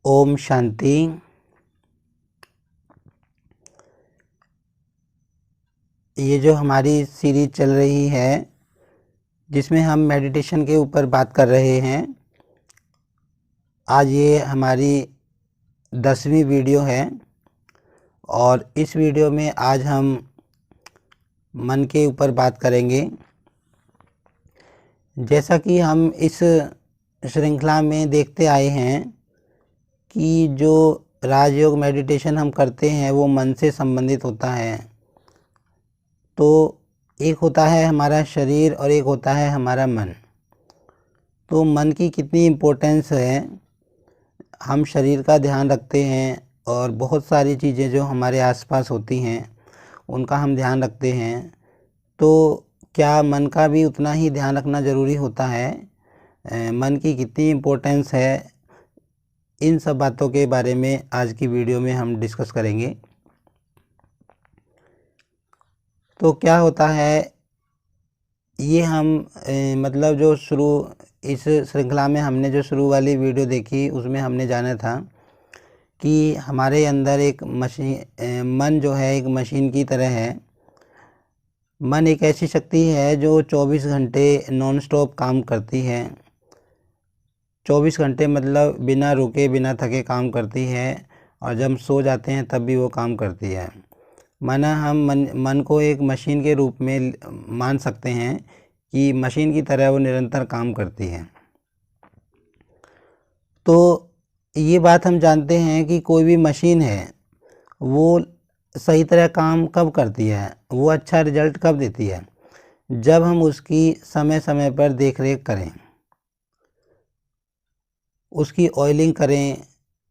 ओम शांति। ये जो हमारी सीरीज चल रही है जिसमें हम मेडिटेशन के ऊपर बात कर रहे हैं, आज ये हमारी 10वीं वीडियो है और इस वीडियो में आज हम मन के ऊपर बात करेंगे। जैसा कि हम इस श्रृंखला में देखते आए हैं कि जो राजयोग मेडिटेशन हम करते हैं वो मन से संबंधित होता है। तो एक होता है हमारा शरीर और एक होता है हमारा मन। तो मन की कितनी इम्पोर्टेंस है, हम शरीर का ध्यान रखते हैं और बहुत सारी चीज़ें जो हमारे आसपास होती हैं उनका हम ध्यान रखते हैं, तो क्या मन का भी उतना ही ध्यान रखना ज़रूरी होता है? मन की कितनी इम्पोर्टेंस है, इन सब बातों के बारे में आज की वीडियो में हम डिस्कस करेंगे। तो क्या होता है, ये हम मतलब जो इस श्रृंखला में हमने जो शुरू वाली वीडियो देखी उसमें हमने जाना था कि हमारे अंदर एक मन जो है एक मशीन की तरह है। मन एक ऐसी शक्ति है जो 24 घंटे नॉन स्टॉप काम करती है। 24 घंटे मतलब बिना रुके बिना थके काम करती है और जब हम सो जाते हैं तब भी वो काम करती है। माना हम मन को एक मशीन के रूप में मान सकते हैं कि मशीन की तरह वो निरंतर काम करती है। तो ये बात हम जानते हैं कि कोई भी मशीन है वो सही तरह काम कब करती है, वो अच्छा रिजल्ट कब देती है, जब हम उसकी समय समय पर देख रेख करें, उसकी ऑयलिंग करें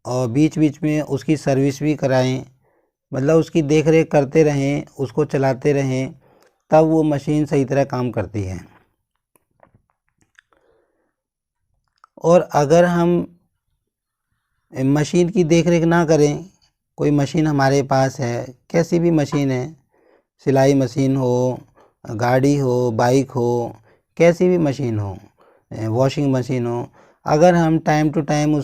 और बीच बीच में उसकी सर्विस भी कराएं। मतलब उसकी देख रेख करते रहें, उसको चलाते रहें, तब वो मशीन सही तरह काम करती है। और अगर हम मशीन की देख रेख ना करें, कोई मशीन हमारे पास है, कैसी भी मशीन है, सिलाई मशीन हो, गाड़ी हो, बाइक हो, कैसी भी मशीन हो, वॉशिंग मशीन हो, अगर हम टाइम टू टाइम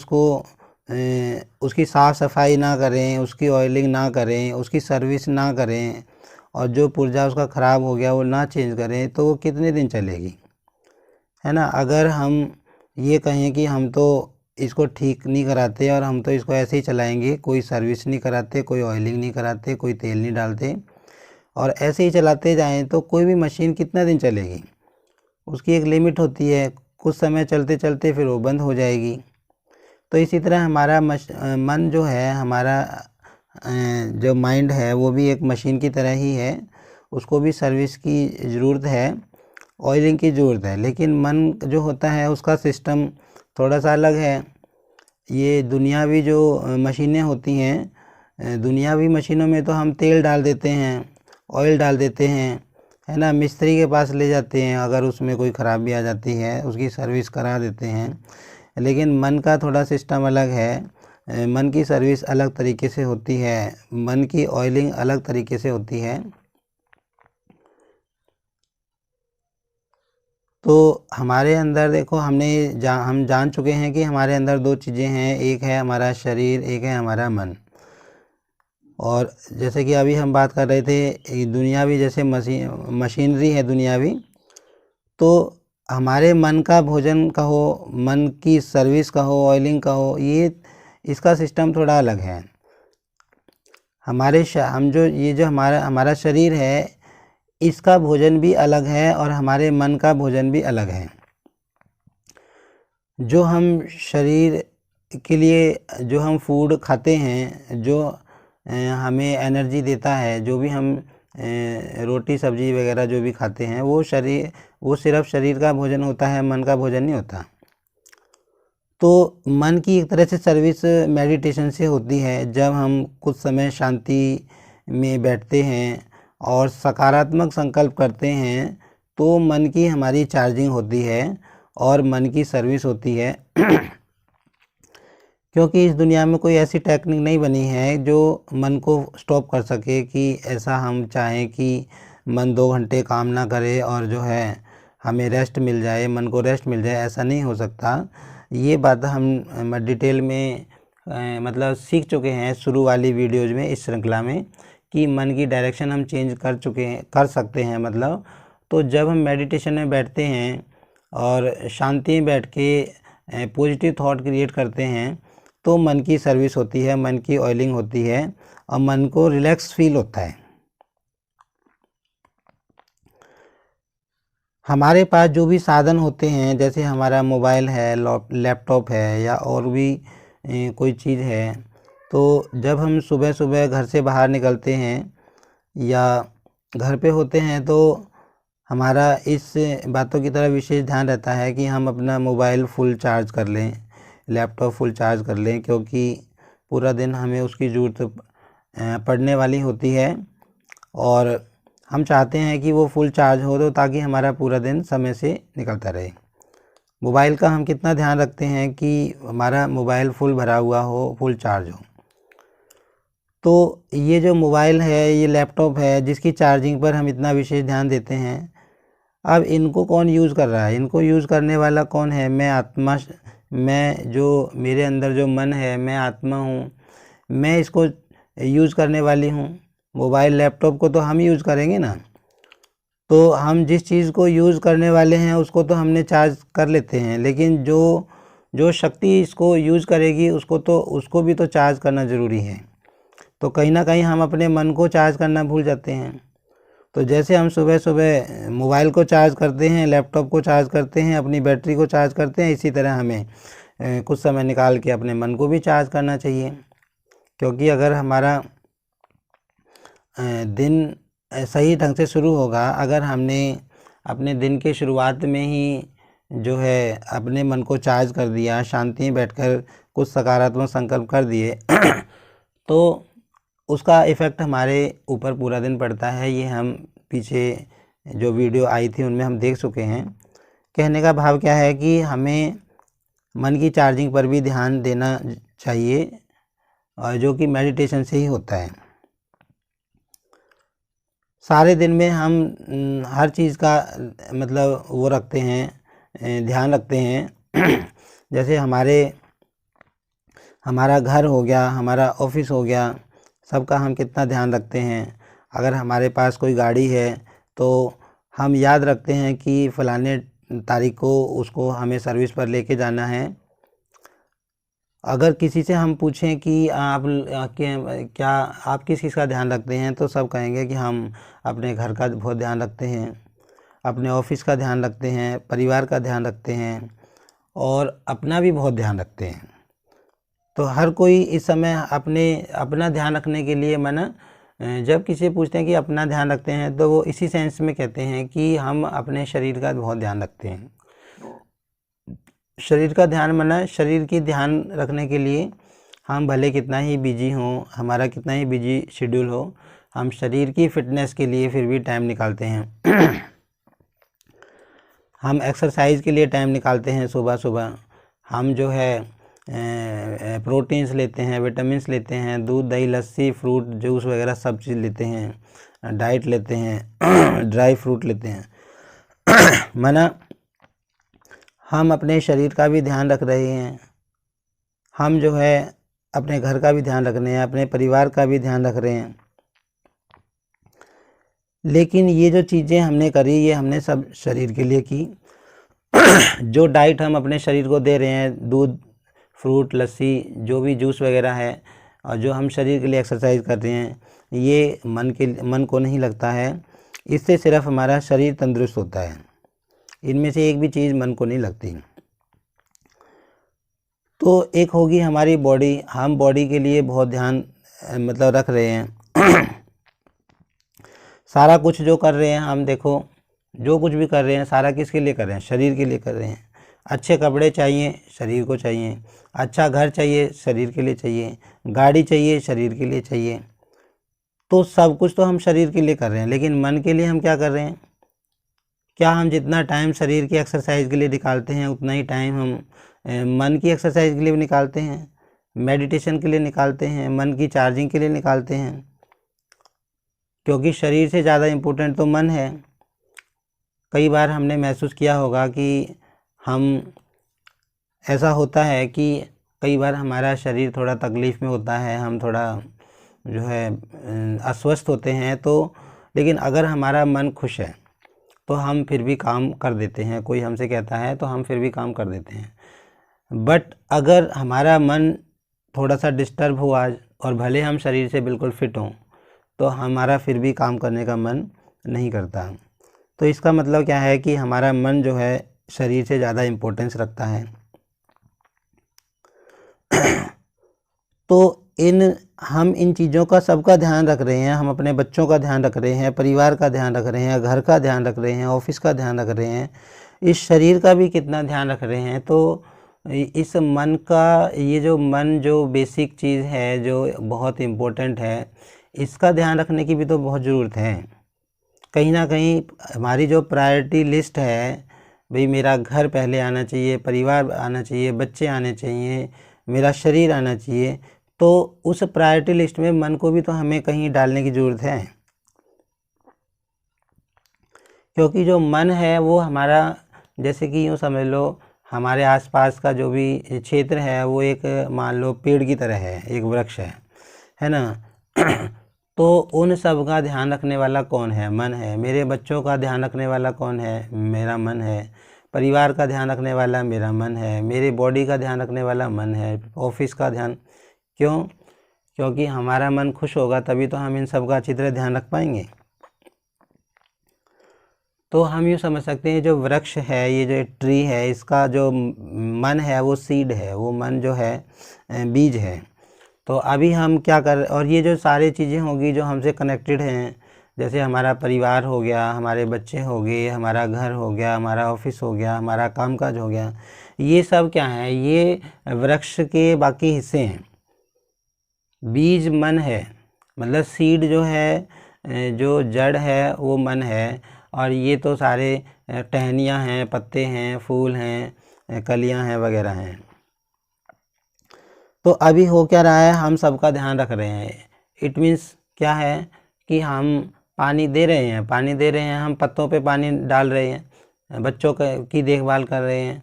उसकी साफ़ सफाई ना करें, उसकी ऑयलिंग ना करें, उसकी सर्विस ना करें और जो पुर्जा उसका ख़राब हो गया वो ना चेंज करें, तो वो कितने दिन चलेगी, है ना। अगर हम ये कहें कि हम तो इसको ठीक नहीं कराते और हम तो इसको ऐसे ही चलाएंगे, कोई सर्विस नहीं कराते, कोई ऑयलिंग नहीं कराते, कोई तेल नहीं डालते और ऐसे ही चलाते जाएं, तो कोई भी मशीन कितना दिन चलेगी? उसकी एक लिमिट होती है, कुछ समय चलते चलते फिर वो बंद हो जाएगी। तो इसी तरह हमारा मन जो है, हमारा जो माइंड है वो भी एक मशीन की तरह ही है। उसको भी सर्विस की ज़रूरत है, ऑयलिंग की ज़रूरत है, लेकिन मन जो होता है उसका सिस्टम थोड़ा सा अलग है। ये दुनियावी जो मशीनें होती हैं, दुनियावी मशीनों में तो हम तेल डाल देते हैं, ऑयल डाल देते हैं, है ना, मिस्त्री के पास ले जाते हैं, अगर उसमें कोई ख़राबी आ जाती है उसकी सर्विस करा देते हैं। लेकिन मन का थोड़ा सिस्टम अलग है, मन की सर्विस अलग तरीके से होती है, मन की ऑयलिंग अलग तरीके से होती है। तो हमारे अंदर देखो, हम जान चुके हैं कि हमारे अंदर दो चीज़ें हैं, एक है हमारा शरीर, एक है हमारा मन। और जैसे कि अभी हम बात कर रहे थे दुनियावी जैसे मशीनरी है दुनियावी, तो हमारे मन का भोजन कहो, मन की सर्विस कहो, ऑयलिंग कहो, ये इसका सिस्टम थोड़ा अलग है। ये जो हमारा शरीर है, इसका भोजन भी अलग है और हमारे मन का भोजन भी अलग है। जो हम शरीर के लिए जो हम फूड खाते हैं, जो हमें एनर्जी देता है, जो भी हम रोटी सब्जी वगैरह जो भी खाते हैं, वो सिर्फ शरीर का भोजन होता है, मन का भोजन नहीं होता। तो मन की एक तरह से सर्विस मेडिटेशन से होती है। जब हम कुछ समय शांति में बैठते हैं और सकारात्मक संकल्प करते हैं, तो मन की हमारी चार्जिंग होती है और मन की सर्विस होती है। क्योंकि इस दुनिया में कोई ऐसी टेक्निक नहीं बनी है जो मन को स्टॉप कर सके कि ऐसा हम चाहें कि मन 2 घंटे काम ना करे और जो है हमें रेस्ट मिल जाए, मन को रेस्ट मिल जाए, ऐसा नहीं हो सकता। ये बात हम डिटेल में मतलब सीख चुके हैं शुरू वाली वीडियोज़ में, इस श्रृंखला में, कि मन की डायरेक्शन हम चेंज कर सकते हैं। मतलब तो जब हम मेडिटेशन में बैठते हैं और शांति में बैठ के पॉजिटिव थॉट क्रिएट करते हैं तो मन की सर्विस होती है, मन की ऑयलिंग होती है और मन को रिलैक्स फील होता है। हमारे पास जो भी साधन होते हैं, जैसे हमारा मोबाइल है, लैपटॉप है या और भी कोई चीज़ है, तो जब हम सुबह सुबह घर से बाहर निकलते हैं या घर पे होते हैं तो हमारा इस बातों की तरफ विशेष ध्यान रहता है कि हम अपना मोबाइल फुल चार्ज कर लें, लैपटॉप फुल चार्ज कर लें, क्योंकि पूरा दिन हमें उसकी ज़रूरत पड़ने वाली होती है और हम चाहते हैं कि वो फुल चार्ज हो, तो ताकि हमारा पूरा दिन समय से निकलता रहे। मोबाइल का हम कितना ध्यान रखते हैं कि हमारा मोबाइल फुल भरा हुआ हो, फुल चार्ज हो। तो ये जो मोबाइल है, ये लैपटॉप है, जिसकी चार्जिंग पर हम इतना विशेष ध्यान देते हैं, अब इनको कौन यूज़ कर रहा है? इनको यूज़ करने वाला कौन है? मैं आत्मा, मैं जो मेरे अंदर जो मन है, मैं आत्मा हूँ, मैं इसको यूज़ करने वाली हूँ। मोबाइल लैपटॉप को तो हम यूज़ करेंगे ना। तो हम जिस चीज़ को यूज़ करने वाले हैं उसको तो हमने चार्ज कर लेते हैं, लेकिन जो शक्ति इसको यूज़ करेगी उसको भी तो चार्ज करना ज़रूरी है। तो कहीं ना कहीं हम अपने मन को चार्ज करना भूल जाते हैं। तो जैसे हम सुबह सुबह मोबाइल को चार्ज करते हैं, लैपटॉप को चार्ज करते हैं, अपनी बैटरी को चार्ज करते हैं, इसी तरह हमें कुछ समय निकाल के अपने मन को भी चार्ज करना चाहिए। क्योंकि अगर हमारा दिन सही ढंग से शुरू होगा, अगर हमने अपने दिन के शुरुआत में ही जो है अपने मन को चार्ज कर दिया, शांति में बैठकर कुछ सकारात्मक संकल्प कर दिए तो उसका इफ़ेक्ट हमारे ऊपर पूरा दिन पड़ता है। ये हम पीछे जो वीडियो आई थी उनमें हम देख चुके हैं। कहने का भाव क्या है कि हमें मन की चार्जिंग पर भी ध्यान देना चाहिए, और जो कि मेडिटेशन से ही होता है। सारे दिन में हम हर चीज़ का मतलब वो रखते हैं, ध्यान रखते हैं। जैसे हमारा घर हो गया, हमारा ऑफिस हो गया, सबका हम कितना ध्यान रखते हैं। अगर हमारे पास कोई गाड़ी है तो हम याद रखते हैं कि फ़लाने तारीख को उसको हमें सर्विस पर लेके जाना है। अगर किसी से हम पूछें कि क्या आप किस चीज़ का ध्यान रखते हैं, तो सब कहेंगे कि हम अपने घर का बहुत ध्यान रखते हैं, अपने ऑफिस का ध्यान रखते हैं, परिवार का ध्यान रखते हैं और अपना भी बहुत ध्यान रखते हैं। तो हर कोई इस समय अपना ध्यान रखने के लिए जब किसी से पूछते हैं कि अपना ध्यान रखते हैं, तो वो इसी सेंस में कहते हैं कि हम अपने शरीर का बहुत ध्यान रखते हैं। शरीर का ध्यान शरीर की ध्यान रखने के लिए हम भले कितना ही बिजी हों, हमारा कितना ही बिजी शेड्यूल हो, हम शरीर की फिटनेस के लिए फिर भी टाइम निकालते हैं। हम एक्सरसाइज के लिए टाइम निकालते हैं सुबह सुबह। हम जो है प्रोटीन्स लेते हैं, विटामिन्स लेते हैं, दूध दही लस्सी फ्रूट जूस वगैरह सब चीज़ लेते हैं, डाइट लेते हैं, ड्राई फ्रूट लेते हैं। हम अपने शरीर का भी ध्यान रख रहे हैं, हम जो है अपने घर का भी ध्यान रख रहे हैं, अपने परिवार का भी ध्यान रख रहे हैं। लेकिन ये जो चीज़ें हमने करी, ये हमने सब शरीर के लिए की। जो डाइट हम अपने शरीर को दे रहे हैं, दूध फ्रूट लस्सी जो भी जूस वगैरह है, और जो हम शरीर के लिए एक्सरसाइज कर रहे हैं, ये मन को नहीं लगता है। इससे सिर्फ हमारा शरीर तंदुरुस्त होता है, इनमें से एक भी चीज़ मन को नहीं लगती। तो एक होगी हमारी बॉडी, हम बॉडी के लिए बहुत ध्यान मतलब रख रहे हैं। सारा कुछ जो कर रहे हैं हम, देखो जो कुछ भी कर रहे हैं सारा किसके लिए कर रहे हैं? शरीर के लिए कर रहे हैं। अच्छे कपड़े चाहिए, शरीर को चाहिए। अच्छा घर चाहिए, शरीर के लिए चाहिए। गाड़ी चाहिए, शरीर के लिए चाहिए। तो सब कुछ तो हम शरीर के लिए कर रहे हैं, लेकिन मन के लिए हम क्या कर रहे हैं? क्या हम जितना टाइम शरीर की एक्सरसाइज के लिए निकालते हैं, उतना ही टाइम हम मन की एक्सरसाइज के लिए भी निकालते हैं, मेडिटेशन के लिए निकालते हैं, मन की चार्जिंग के लिए निकालते हैं? क्योंकि शरीर से ज़्यादा इम्पोर्टेंट तो मन है। कई बार हमने महसूस किया होगा कि हम ऐसा होता है कि कई बार हमारा शरीर थोड़ा तकलीफ़ में होता है, हम थोड़ा जो है अस्वस्थ होते हैं, तो लेकिन अगर हमारा मन खुश है तो हम फिर भी काम कर देते हैं। कोई हमसे कहता है तो हम फिर भी काम कर देते हैं। बट अगर हमारा मन थोड़ा सा डिस्टर्ब हुआ और भले हम शरीर से बिल्कुल फिट हों, तो हमारा फिर भी काम करने का मन नहीं करता। तो इसका मतलब क्या है कि हमारा मन जो है शरीर से ज़्यादा इम्पोर्टेंस रखता है। तो हम इन चीज़ों का सबका ध्यान रख रहे हैं। हम अपने बच्चों का ध्यान रख रहे हैं, परिवार का ध्यान रख रहे हैं, घर का ध्यान रख रहे हैं, ऑफिस का ध्यान रख रहे हैं, इस शरीर का भी कितना ध्यान रख रहे हैं। तो इस मन का, ये जो मन जो बेसिक चीज़ है, जो बहुत इम्पोर्टेंट है, इसका ध्यान रखने की भी तो बहुत ज़रूरत है। कहीं ना कहीं हमारी जो प्रायोरिटी लिस्ट है, भाई मेरा घर पहले आना चाहिए, परिवार आना चाहिए, बच्चे आने चाहिए, मेरा शरीर आना चाहिए, तो उस प्रायोरिटी लिस्ट में मन को भी तो हमें कहीं डालने की ज़रूरत है। क्योंकि जो मन है वो हमारा, जैसे कि यूँ समझ लो, हमारे आसपास का जो भी क्षेत्र है वो एक, मान लो, पेड़ की तरह है, एक वृक्ष है ना। तो उन सब का ध्यान रखने वाला कौन है? मन है। मेरे बच्चों का ध्यान रखने वाला कौन है? मेरा मन है। परिवार का ध्यान रखने वाला मेरा मन है। मेरी बॉडी का ध्यान रखने वाला मन है। ऑफिस का ध्यान, क्यों? क्योंकि हमारा मन खुश होगा तभी तो हम इन सब का अच्छी तरह ध्यान रख पाएंगे। तो हम यूँ समझ सकते हैं, जो वृक्ष है, ये जो ट्री है, इसका जो मन है वो सीड है, वो मन जो है बीज है। तो अभी हम क्या कर, और ये जो सारी चीज़ें होंगी जो हमसे कनेक्टेड हैं, जैसे हमारा परिवार हो गया, हमारे बच्चे हो गए, हमारा घर हो गया, हमारा ऑफिस हो गया, हमारा कामकाज हो गया, ये सब क्या है? ये वृक्ष के बाकी हिस्से हैं। बीज मन है, मतलब सीड जो है, जो जड़ है वो मन है, और ये तो सारे टहनियाँ हैं, पत्ते हैं, फूल हैं, कलियाँ हैं, वगैरह हैं। तो अभी हो क्या रहा है? हम सबका ध्यान रख रहे हैं। इट मीन्स क्या है कि हम पानी दे रहे हैं, पानी दे रहे हैं, हम पत्तों पे पानी डाल रहे हैं, बच्चों की देखभाल कर रहे हैं,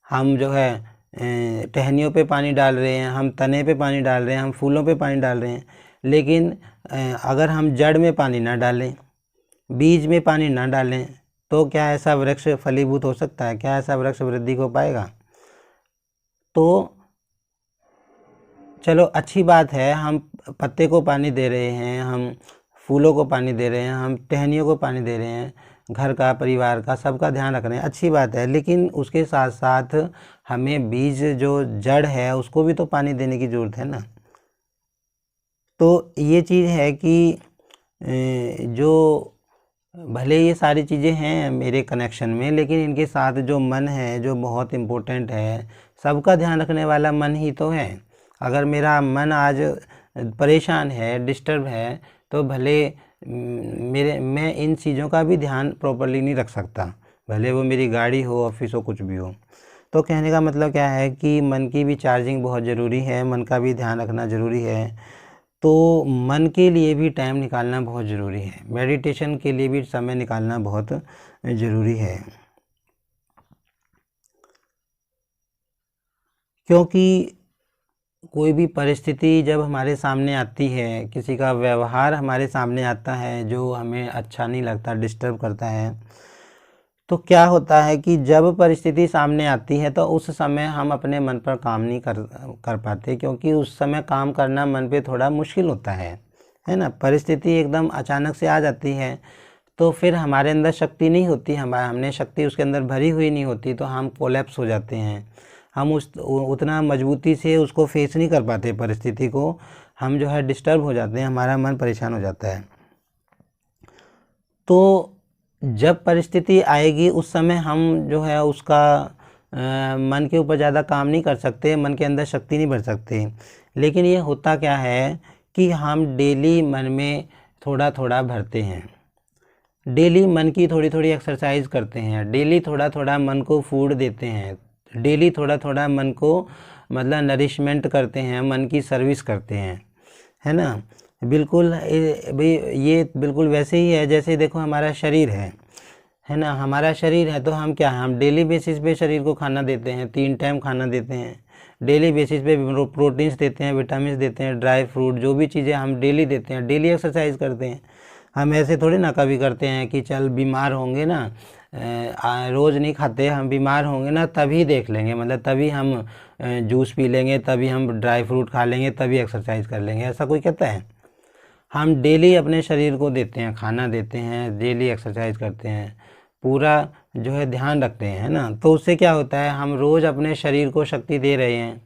हम जो है टहनियों पे पानी डाल रहे हैं, हम तने पे पानी डाल रहे हैं, हम फूलों पे पानी डाल रहे हैं। लेकिन अगर हम जड़ में पानी ना डालें, बीज में पानी ना डालें, तो क्या ऐसा वृक्ष फलीभूत हो सकता है? क्या ऐसा वृक्ष वृद्धि को पाएगा? तो चलो अच्छी बात है, हम पत्ते को पानी दे रहे हैं, हम फूलों को पानी दे रहे हैं, हम टहनियों को पानी दे रहे हैं, घर का, परिवार का, सबका ध्यान रख रहे हैं, अच्छी बात है। लेकिन उसके साथ साथ हमें बीज, जो जड़ है, उसको भी तो पानी देने की ज़रूरत है ना। तो ये चीज़ है कि जो भले ये सारी चीज़ें हैं मेरे कनेक्शन में, लेकिन इनके साथ जो मन है, जो बहुत इम्पोर्टेंट है, सबका ध्यान रखने वाला मन ही तो है। अगर मेरा मन आज परेशान है, डिस्टर्ब है, तो भले मैं इन चीज़ों का भी ध्यान प्रॉपर्ली नहीं रख सकता, भले वो मेरी गाड़ी हो, ऑफिस हो, कुछ भी हो। तो कहने का मतलब क्या है कि मन की भी चार्जिंग बहुत ज़रूरी है, मन का भी ध्यान रखना ज़रूरी है। तो मन के लिए भी टाइम निकालना बहुत ज़रूरी है, मेडिटेशन के लिए भी समय निकालना बहुत ज़रूरी है। क्योंकि कोई भी परिस्थिति जब हमारे सामने आती है, किसी का व्यवहार हमारे सामने आता है जो हमें अच्छा नहीं लगता, डिस्टर्ब करता है, तो क्या होता है कि जब परिस्थिति सामने आती है तो उस समय हम अपने मन पर काम नहीं कर पाते, क्योंकि उस समय काम करना मन पे थोड़ा मुश्किल होता है ना। परिस्थिति एकदम अचानक से आ जाती है, तो फिर हमारे अंदर शक्ति नहीं होती, हमने शक्ति उसके अंदर भरी हुई नहीं होती, तो हम कोलैप्स हो जाते हैं। हम उतना मजबूती से उसको फेस नहीं कर पाते परिस्थिति को, हम जो है डिस्टर्ब हो जाते हैं, हमारा मन परेशान हो जाता है। तो जब परिस्थिति आएगी उस समय हम जो है उसका मन के ऊपर ज़्यादा काम नहीं कर सकते, मन के अंदर शक्ति नहीं भर सकते। लेकिन ये होता क्या है कि हम डेली मन में थोड़ा थोड़ा भरते हैं, डेली मन की थोड़ी थोड़ी एक्सरसाइज करते हैं, डेली थोड़ा थोड़ा मन को फूड देते हैं, डेली थोड़ा थोड़ा मन को मतलब नरिशमेंट करते हैं, मन की सर्विस करते हैं, है ना। बिल्कुल भाई ये बिल्कुल वैसे ही है जैसे देखो हमारा शरीर है ना। हमारा शरीर है तो हम क्या है, हम डेली बेसिस पे शरीर को खाना देते हैं, 3 टाइम खाना देते हैं, डेली बेसिस पे प्रोटीन्स देते हैं, विटामिन देते हैं, ड्राई फ्रूट, जो भी चीज़ें हम डेली देते हैं, डेली एक्सरसाइज करते हैं। हम ऐसे थोड़ी ना कभी करते हैं कि चल बीमार होंगे ना, रोज़ नहीं खाते, हम बीमार होंगे ना तभी देख लेंगे, मतलब तभी हम जूस पी लेंगे, तभी हम ड्राई फ्रूट खा लेंगे, तभी एक्सरसाइज कर लेंगे, ऐसा कोई कहता है? हम डेली अपने शरीर को देते हैं, खाना देते हैं, डेली एक्सरसाइज करते हैं, पूरा जो है ध्यान रखते हैं, है ना। तो उससे क्या होता है, हम रोज़ अपने शरीर को शक्ति दे रहे हैं,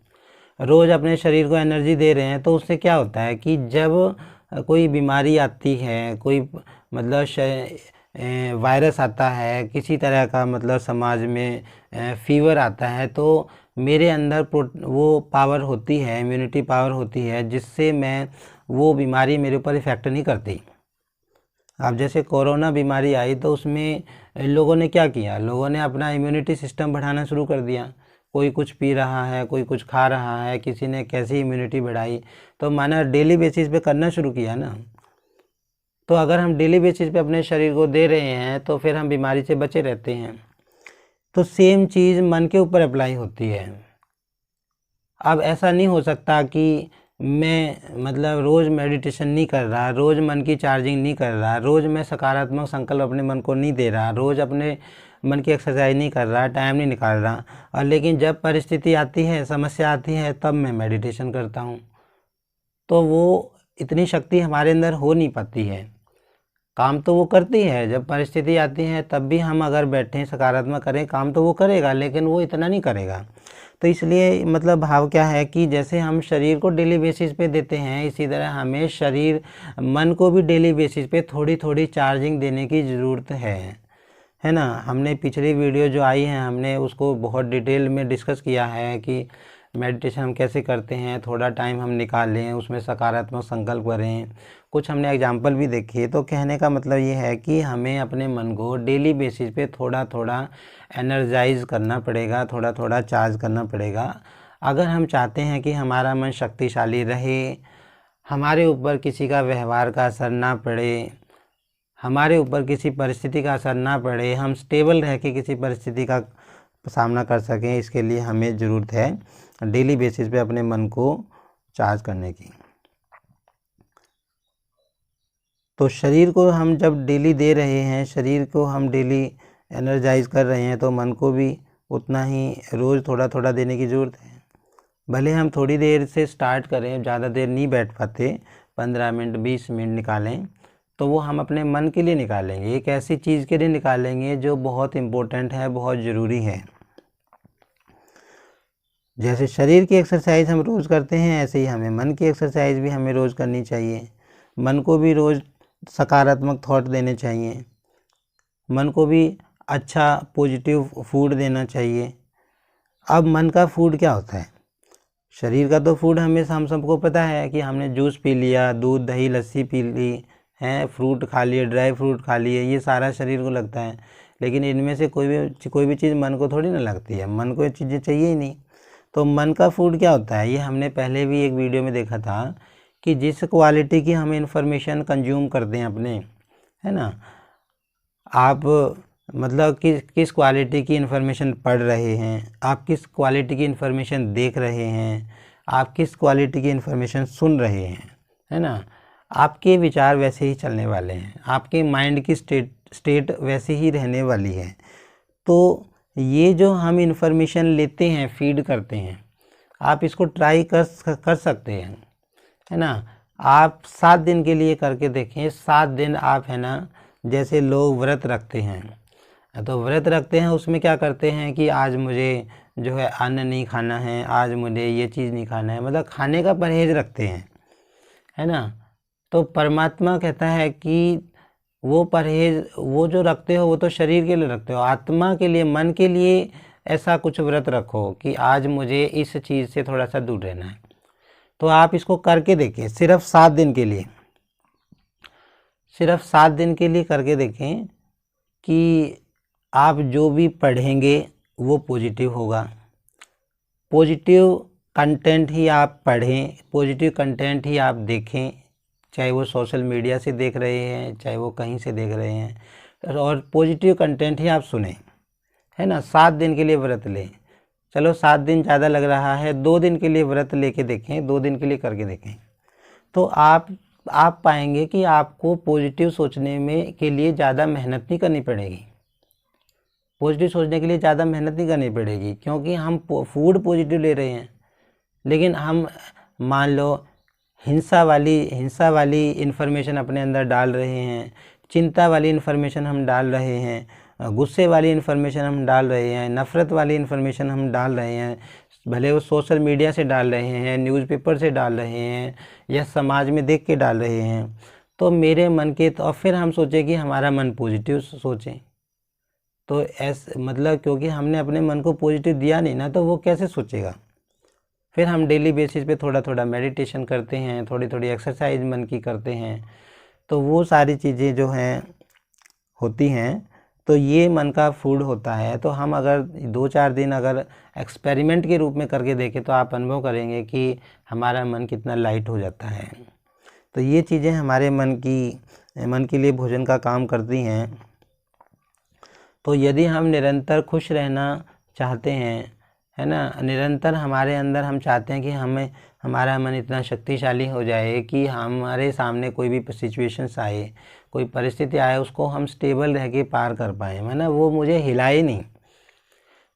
रोज़ अपने शरीर को एनर्जी दे रहे हैं। तो उससे क्या होता है कि जब कोई बीमारी आती है, कोई मतलब वायरस आता है, किसी तरह का मतलब समाज में फीवर आता है, तो मेरे अंदर वो पावर होती है, इम्यूनिटी पावर होती है, जिससे मैं वो बीमारी मेरे ऊपर इफ़ेक्ट नहीं करती। अब जैसे कोरोना बीमारी आई तो उसमें लोगों ने क्या किया, लोगों ने अपना इम्यूनिटी सिस्टम बढ़ाना शुरू कर दिया। कोई कुछ पी रहा है, कोई कुछ खा रहा है, किसी ने कैसी इम्यूनिटी बढ़ाई, तो माना डेली बेसिस पे करना शुरू किया ना। तो अगर हम डेली बेसिस पे अपने शरीर को दे रहे हैं तो फिर हम बीमारी से बचे रहते हैं। तो सेम चीज़ मन के ऊपर अप्लाई होती है। अब ऐसा नहीं हो सकता कि मैं मतलब रोज़ मेडिटेशन नहीं कर रहा, रोज़ मन की चार्जिंग नहीं कर रहा, रोज़ मैं सकारात्मक संकल्प अपने मन को नहीं दे रहा, रोज़ अपने मन की एक्सरसाइज नहीं कर रहा, टाइम नहीं निकाल रहा, और लेकिन जब परिस्थिति आती है, समस्या आती है, तब मैं मेडिटेशन करता हूँ। तो वो इतनी शक्ति हमारे अंदर हो नहीं पाती है। काम तो वो करती है, जब परिस्थिति आती है तब भी हम अगर बैठें, सकारात्मक करें, काम तो वो करेगा, लेकिन वो इतना नहीं करेगा। तो इसलिए मतलब भाव क्या है कि जैसे हम शरीर को डेली बेसिस पे देते हैं, इसी तरह हमें मन को भी डेली बेसिस पे थोड़ी थोड़ी चार्जिंग देने की ज़रूरत है ना। हमने पिछली वीडियो जो आई है, हमने उसको बहुत डिटेल में डिस्कस किया है कि मेडिटेशन हम कैसे करते हैं, थोड़ा टाइम हम निकालें, उसमें सकारात्मक संकल्प करें, कुछ हमने एग्जाम्पल भी देखे। तो कहने का मतलब ये है कि हमें अपने मन को डेली बेसिस पे थोड़ा थोड़ा एनर्जाइज करना पड़ेगा, थोड़ा थोड़ा चार्ज करना पड़ेगा, अगर हम चाहते हैं कि हमारा मन शक्तिशाली रहे, हमारे ऊपर किसी का व्यवहार का असर ना पड़े, हमारे ऊपर किसी परिस्थिति का असर ना पड़े, हम स्टेबल रह के किसी परिस्थिति का सामना कर सकें। इसके लिए हमें ज़रूरत है डेली बेसिस पे अपने मन को चार्ज करने की। तो शरीर को हम जब डेली दे रहे हैं, शरीर को हम डेली एनर्जाइज कर रहे हैं, तो मन को भी उतना ही रोज़ थोड़ा थोड़ा देने की ज़रूरत है। भले हम थोड़ी देर से स्टार्ट करें, ज़्यादा देर नहीं बैठ पाते, 15 मिनट 20 मिनट निकालें, तो वो हम अपने मन के लिए निकालेंगे, एक ऐसी चीज़ के लिए निकालेंगे जो बहुत इम्पोर्टेंट है, बहुत ज़रूरी है। जैसे शरीर की एक्सरसाइज हम रोज़ करते हैं, ऐसे ही हमें मन की एक्सरसाइज भी हमें रोज़ करनी चाहिए। मन को भी रोज़ सकारात्मक थॉट देने चाहिए, मन को भी अच्छा पॉजिटिव फूड देना चाहिए। अब मन का फूड क्या होता है? शरीर का तो फूड हम सबको पता है कि हमने जूस पी लिया, दूध दही लस्सी पी ली है, फ्रूट खा लिए, ड्राई फ्रूट खा लिए, ये सारा शरीर को लगता है। लेकिन इनमें से कोई भी चीज़ मन को थोड़ी ना लगती है, मन को ये चीज़ें चाहिए ही नहीं। तो मन का फूड क्या होता है, ये हमने पहले भी एक वीडियो में देखा था कि जिस क्वालिटी की हम इंफॉर्मेशन कंज्यूम करते हैं अपने, है ना, आप मतलब किस क्वालिटी की इन्फॉर्मेशन पढ़ रहे हैं, आप किस क्वालिटी की इन्फॉर्मेशन देख रहे हैं, आप किस क्वालिटी की इन्फॉर्मेशन सुन रहे हैं, है ना, आपके विचार वैसे ही चलने वाले हैं, आपके माइंड की स्टेट वैसे ही रहने वाली है। तो ये जो हम इन्फॉर्मेशन लेते हैं, फीड करते हैं, आप इसको ट्राई कर सकते हैं, है ना। आप 7 दिन के लिए करके देखें, 7 दिन आप, है ना, जैसे लोग व्रत रखते हैं, तो व्रत रखते हैं, उसमें क्या करते हैं कि आज मुझे जो है अन्न नहीं खाना है, आज मुझे ये चीज़ नहीं खाना है, मतलब खाने का परहेज रखते हैं, है ना। तो परमात्मा कहता है कि वो परहेज वो जो रखते हो वो तो शरीर के लिए रखते हो, आत्मा के लिए, मन के लिए ऐसा कुछ व्रत रखो कि आज मुझे इस चीज़ से थोड़ा सा दूर रहना है। तो आप इसको करके देखिए, सिर्फ 7 दिन के लिए, सिर्फ 7 दिन के लिए करके देखें कि आप जो भी पढ़ेंगे वो पॉजिटिव होगा। पॉजिटिव कंटेंट ही आप पढ़ें, पॉजिटिव कंटेंट ही आप देखें, चाहे वो सोशल मीडिया से देख रहे हैं, चाहे वो कहीं से देख रहे हैं, और पॉजिटिव कंटेंट ही आप सुने, है ना। 7 दिन के लिए व्रत लें, चलो 7 दिन ज़्यादा लग रहा है, 2 दिन के लिए व्रत लेके देखें, 2 दिन के लिए करके देखें, तो आप पाएंगे कि आपको पॉजिटिव सोचने में के लिए ज़्यादा मेहनत नहीं करनी पड़ेगी। पॉजिटिव सोचने के लिए ज़्यादा मेहनत नहीं करनी पड़ेगी, क्योंकि हम फूड पॉजिटिव ले रहे हैं, लेकिन हम मान लो हिंसा वाली इन्फॉर्मेशन अपने अंदर डाल रहे हैं, चिंता वाली इन्फॉर्मेशन हम डाल रहे हैं, गुस्से वाली इन्फॉर्मेशन हम डाल रहे हैं, नफ़रत वाली इन्फॉर्मेशन हम डाल रहे हैं, भले वो सोशल मीडिया से डाल रहे हैं, न्यूज़पेपर से डाल रहे हैं, या समाज में देख के डाल रहे हैं, तो मेरे मन के तो फिर हम सोचें कि हमारा मन पॉजिटिव सोचें, तो ऐसे मतलब क्योंकि हमने अपने मन को पॉजिटिव दिया नहीं ना, तो वो कैसे सोचेगा। फिर हम डेली बेसिस पे थोड़ा थोड़ा मेडिटेशन करते हैं, थोड़ी थोड़ी एक्सरसाइज मन की करते हैं, तो वो सारी चीज़ें जो हैं होती हैं, तो ये मन का फूड होता है। तो हम अगर 2-4 दिन अगर एक्सपेरिमेंट के रूप में करके देखें तो आप अनुभव करेंगे कि हमारा मन कितना लाइट हो जाता है। तो ये चीज़ें हमारे मन के लिए भोजन का काम करती हैं। तो यदि हम निरंतर खुश रहना चाहते हैं, है ना, निरंतर हमारे अंदर हम चाहते हैं कि हमारा मन इतना शक्तिशाली हो जाए कि हमारे सामने कोई भी सिचुएशंस आए, कोई परिस्थिति आए, उसको हम स्टेबल रह के पार कर पाएँ, है ना, वो मुझे हिलाए नहीं।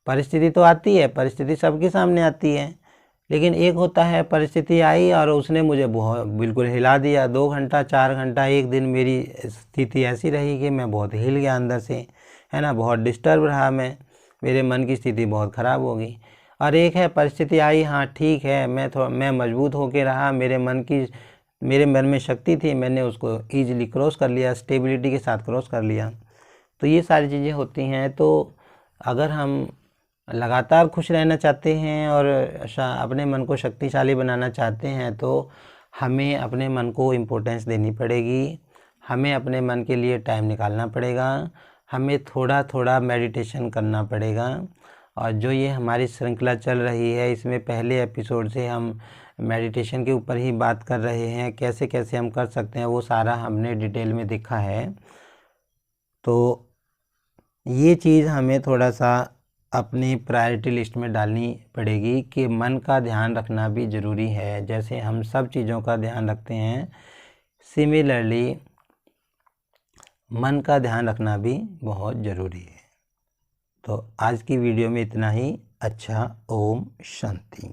परिस्थिति तो आती है, परिस्थिति सबके सामने आती है, लेकिन एक होता है परिस्थिति आई और उसने मुझे बहुत बिल्कुल हिला दिया। 2 घंटा 4 घंटा एक दिन मेरी स्थिति ऐसी रही कि मैं बहुत हिल गया अंदर से, है ना, बहुत डिस्टर्ब रहा मैं, मेरे मन की स्थिति बहुत ख़राब हो गई। और एक है परिस्थिति आई, हाँ ठीक है, मैं मजबूत होके रहा, मेरे मन में शक्ति थी, मैंने उसको ईजिली क्रॉस कर लिया, स्टेबिलिटी के साथ क्रॉस कर लिया। तो ये सारी चीज़ें होती हैं। तो अगर हम लगातार खुश रहना चाहते हैं और अपने मन को शक्तिशाली बनाना चाहते हैं, तो हमें अपने मन को इम्पोर्टेंस देनी पड़ेगी, हमें अपने मन के लिए टाइम निकालना पड़ेगा, हमें थोड़ा थोड़ा मेडिटेशन करना पड़ेगा। और जो ये हमारी श्रृंखला चल रही है, इसमें पहले एपिसोड से हम मेडिटेशन के ऊपर ही बात कर रहे हैं, कैसे कैसे हम कर सकते हैं, वो सारा हमने डिटेल में देखा है। तो ये चीज़ हमें थोड़ा सा अपनी प्रायोरिटी लिस्ट में डालनी पड़ेगी कि मन का ध्यान रखना भी ज़रूरी है। जैसे हम सब चीज़ों का ध्यान रखते हैं, सिमिलरली मन का ध्यान रखना भी बहुत ज़रूरी है। तो आज की वीडियो में इतना ही। अच्छा, ओम शांति।